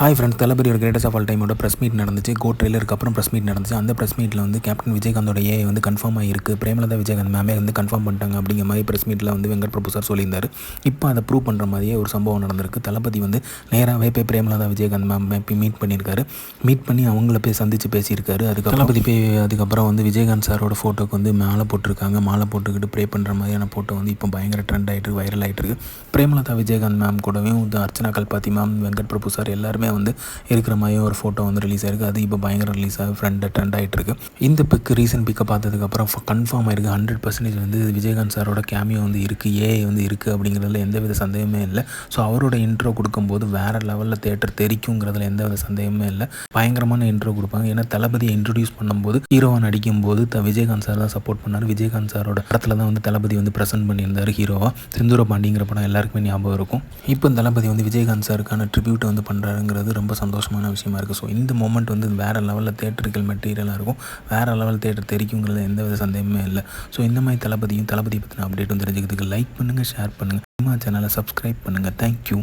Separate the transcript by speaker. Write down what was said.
Speaker 1: Hi friends, Thalapathy ஒரு greatest of all டைமோட press meet நடந்துச்சு. கோ ட்ரெய்லருக்கு அப்புறம் ப்ரெஸ் மீட் நடந்துச்சு. அந்த ப்ரெஸ் மீட்டில் வந்து கேப்டன் விஜயகாந்தோட ஏஐ வந்து கன்ஃபார்ம் ஆகிருக்கு. பிரேமலதா விஜயகாந்த் மேமே வந்து கன்ஃபார்ம் பண்ணிட்டாங்க அப்படிங்கிற மாதிரி ப்ரெஸ் மீட்டில் வந்து வெங்கட் பிரபு சார் சொல்லியிருந்தார். இப்போ அதை ப்ரூவ் பண்ணுற மாதிரியே ஒரு சம்பவம் நடந்திருக்கு. தளபதி வந்து நேராகவே போய் பிரேமலதா விஜயகாந்த் மேம் போய் மீட் பண்ணியிருக்காரு. மீட் பண்ணி அவங்கள போய் சந்தித்து பேசியிருக்காரு. தளபதி போய் அதுக்கப்புறம் வந்து விஜயகாந்த் சாரோட ஃபோட்டோக்கு வந்து மாலை போட்டிருக்காங்க. மாலை போட்டுக்கிட்டு ப்ரே பண்ணுற மாதிரியான ஃபோட்டோ வந்து இப்போ பயங்கர ட்ரெண்ட் ஆகிட்டு வைரல் ஆகிட்டு இருக்கு. பிரேமலதா விஜயகாந்த் மேம் கூடவும் அர்ச்சனா கல்பாத்தி மேம், வெங்கட் பிரபு சார் எல்லாருமே வந்து இருக்கிற மாதிரி ஒரு ஃபோட்டோ வந்து ரிலீஸ் ஆயிருக்கு. அது இப்போ பயங்கர ரிலீஸ் ஆகி ட்ரெண்ட் ஆகிட்டு இருக்கு. இந்த ரீசன்ட் பிக்கை பார்த்ததுக்கப்புறம் கன்ஃபார்ம் ஆயிருக்கு. 100% வந்து விஜயகாந்த் சாரோட கேமியோ வந்து இருக்குது, ஏஐ வந்து இருக்குது அப்படிங்கிறதுல எந்தவித சந்தேகமே இல்லை. ஸோ அவரோட இன்ட்ரோ கொடுக்கும்போது வேறு லெவலில் தேட்டர் தெரிக்குங்கிறதுல எந்தவித சந்தேகமே இல்லை. பயங்கரமான இன்ட்ரோ கொடுப்பாங்க. ஏன்னா தளபதியை இன்ட்ரடியூஸ் பண்ணும்போது ஹீரோவை நடிக்கும்போது விஜயகாந்த் சார் தான் சப்போர்ட் பண்ணார். விஜயகாந்த் சாரோட படத்தில் தான் வந்து தளபதி வந்து ப்ரெசென்ட் பண்ணியிருந்தார் ஹீரோவா. செந்தூர பாண்டிங்கிற படம் எல்லாருக்குமே ஞாபகம் இருக்கும். இப்போ தளபதி வந்து விஜயகாந்த் சாருக்கான ட்ரிபியூட்டை வந்து பண்ணுறாருங்கிறது ரொம்ப சந்தோஷமான விஷயமா இருக்குது. ஸோ இந்த மொமெண்ட் வந்து வேறு லெவலில் தேட்டரிக்கல் மெட்டீரியலாக இருக்கும். வேறு லெவல் தேட்டர் தெரிக்குங்கிறது எந்தவித சந்தேகமே இல்லை. ஸோ இந்த மாதிரி தளபதி பற்றின அப்டேட்டும் தெரிஞ்சுக்கிறதுக்கு லைக் பண்ணுங்கள், ஷேர் பண்ணுங்கள், சினிமா சேனலை சப்ஸ்கிரைப் பண்ணுங்கள். தேங்க்யூ.